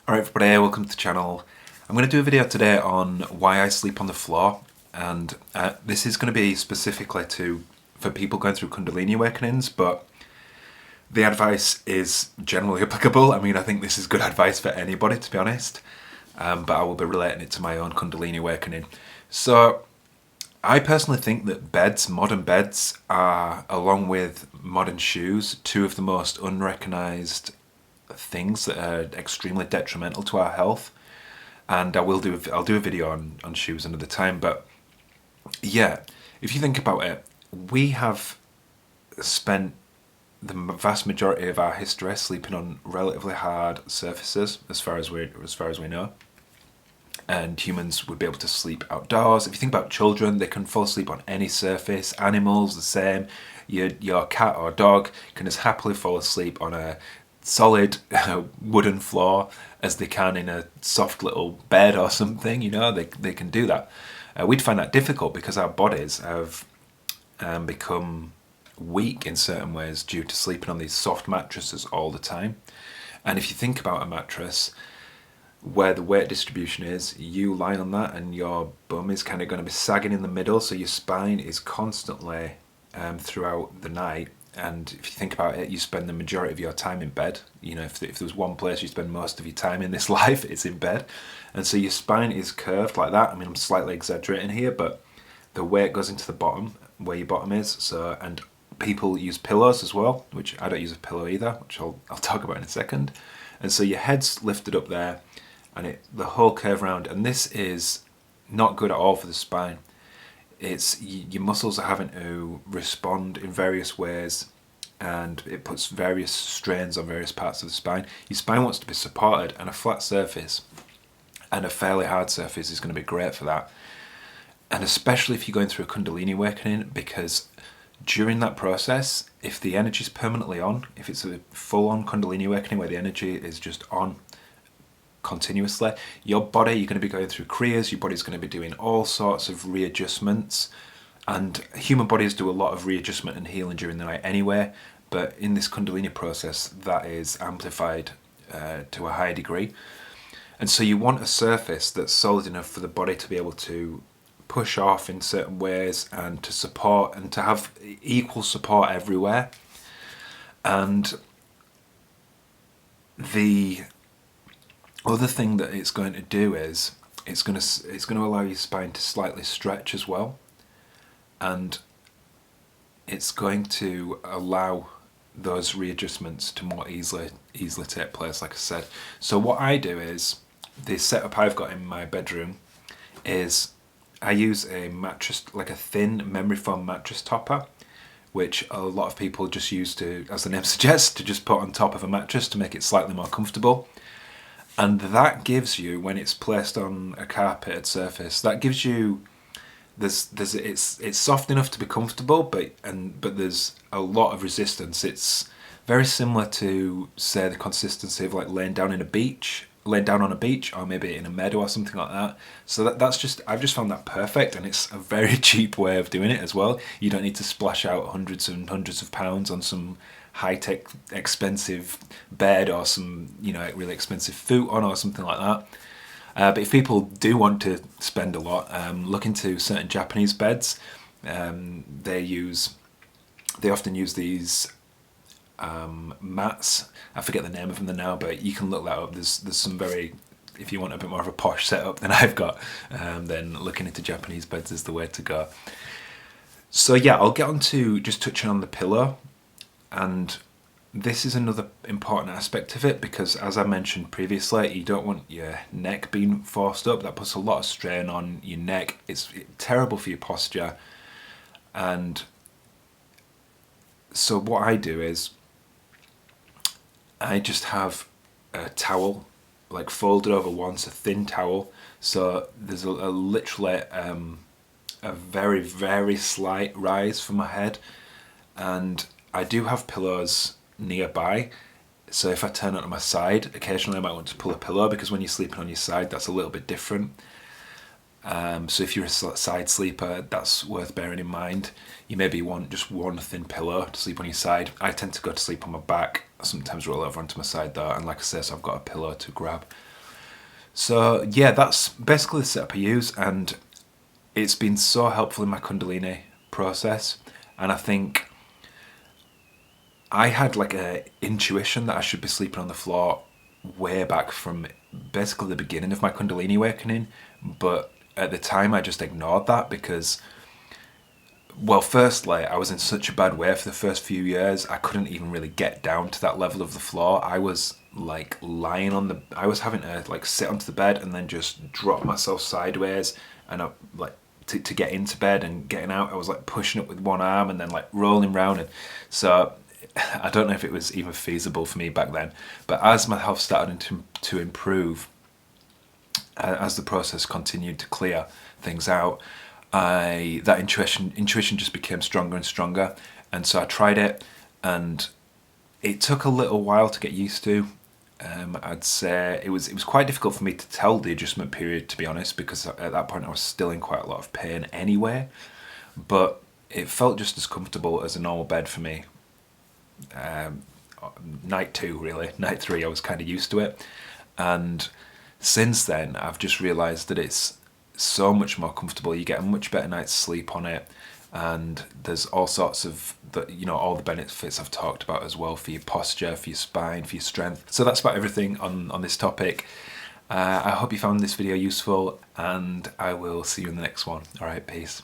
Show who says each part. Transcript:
Speaker 1: Alright everybody, welcome to the channel. I'm going to do a video today on why I sleep on the floor, and this is going to be specifically for people going through Kundalini awakenings, but the advice is generally applicable. I mean, I think this is good advice for anybody, to be honest, but I will be relating it to my own Kundalini awakening. So I personally think that modern beds are, along with modern shoes, two of the most unrecognised things that are extremely detrimental to our health. And I'll do a video on shoes another time. But yeah, if you think about it, we have spent the vast majority of our history sleeping on relatively hard surfaces, as far as we know. And humans would be able to sleep outdoors. If you think about children, they can fall asleep on any surface. Animals, the same. Your cat or dog can as happily fall asleep on a solid wooden floor as they can in a soft little bed or something. You know, they can do that. We'd find that difficult because our bodies have become weak in certain ways due to sleeping on these soft mattresses all the time. And if you think about a mattress, where the weight distribution is, you lie on that and your bum is kind of going to be sagging in the middle, so your spine is constantly throughout the night. And if you think about it, you spend the majority of your time in bed. You know, if there's one place you spend most of your time in this life, it's in bed. And so your spine is curved like that. I mean, I'm slightly exaggerating here, but the weight goes into the bottom, where your bottom is. So, and people use pillows as well, which I don't use a pillow either, which I'll talk about in a second. And so your head's lifted up there, and the whole curve around, and this is not good at all for the spine. It's your muscles are having to respond in various ways, and it puts various strains on various parts of the spine. Your spine wants to be supported, and a flat surface and a fairly hard surface is going to be great for that. And especially if you're going through a Kundalini awakening, because during that process, if the energy is permanently on, if it's a full-on Kundalini awakening where the energy is just on continuously, you're going to be going through kriyas, your body's going to be doing all sorts of readjustments, and human bodies do a lot of readjustment and healing during the night anyway, but in this Kundalini process that is amplified to a high degree. And so you want a surface that's solid enough for the body to be able to push off in certain ways and to support, and to have equal support everywhere. And the other thing that it's going to do is it's going to allow your spine to slightly stretch as well, and it's going to allow those readjustments to more easily take place, like I said. So what I do is, the setup I've got in my bedroom is I use a mattress, like a thin memory foam mattress topper, which a lot of people just use to, as the name suggests, to just put on top of a mattress to make it slightly more comfortable. And that gives you, when it's placed on a carpeted surface, that gives you, it's soft enough to be comfortable, but there's a lot of resistance. It's very similar to, say, the consistency of like laying down on a beach, or maybe in a meadow or something like that. So I've just found that perfect, and it's a very cheap way of doing it as well. You don't need to splash out hundreds and hundreds of pounds on some high-tech expensive bed or some, you know, really expensive futon or something like that. But if people do want to spend a lot, look into certain Japanese beds. They often use these mats. I forget the name of them now, but you can look that up. There's some very, if you want a bit more of a posh setup than I've got, then looking into Japanese beds is the way to go. So yeah, I'll get on to just touching on the pillow. And this is another important aspect of it, because as I mentioned previously, you don't want your neck being forced up. That puts a lot of strain on your neck. It's terrible for your posture. And so what I do is I just have a towel, like folded over once, a thin towel. So there's literally a very, very slight rise for my head. And I do have pillows nearby, so if I turn onto my side, occasionally I might want to pull a pillow, because when you're sleeping on your side, that's a little bit different. So if you're a side sleeper, that's worth bearing in mind. You maybe want just one thin pillow to sleep on your side. I tend to go to sleep on my back, I sometimes roll over onto my side though, and like I say, so I've got a pillow to grab. So yeah, that's basically the setup I use, and it's been so helpful in my Kundalini process. And I think I had like a intuition that I should be sleeping on the floor way back from basically the beginning of my Kundalini awakening, but at the time I just ignored that because, well, firstly, I was in such a bad way for the first few years. I couldn't even really get down to that level of the floor. I was like lying on the, I was having to like sit onto the bed and then just drop myself sideways, and I, like to get into bed and getting out, I was like pushing it with one arm and then like rolling round. And so I don't know if it was even feasible for me back then. But as my health started to improve, as the process continued to clear things out, that intuition just became stronger and stronger. And so I tried it, and it took a little while to get used to. I'd say it was quite difficult for me to tell the adjustment period, to be honest, because at that point I was still in quite a lot of pain anyway. But it felt just as comfortable as a normal bed for me. Night 2, really. Night 3, I was kind of used to it. And since then, I've just realised that it's so much more comfortable. You get a much better night's sleep on it. And there's all sorts of, all the benefits I've talked about as well for your posture, for your spine, for your strength. So that's about everything on this topic. I hope you found this video useful, and I will see you in the next one. All right, peace.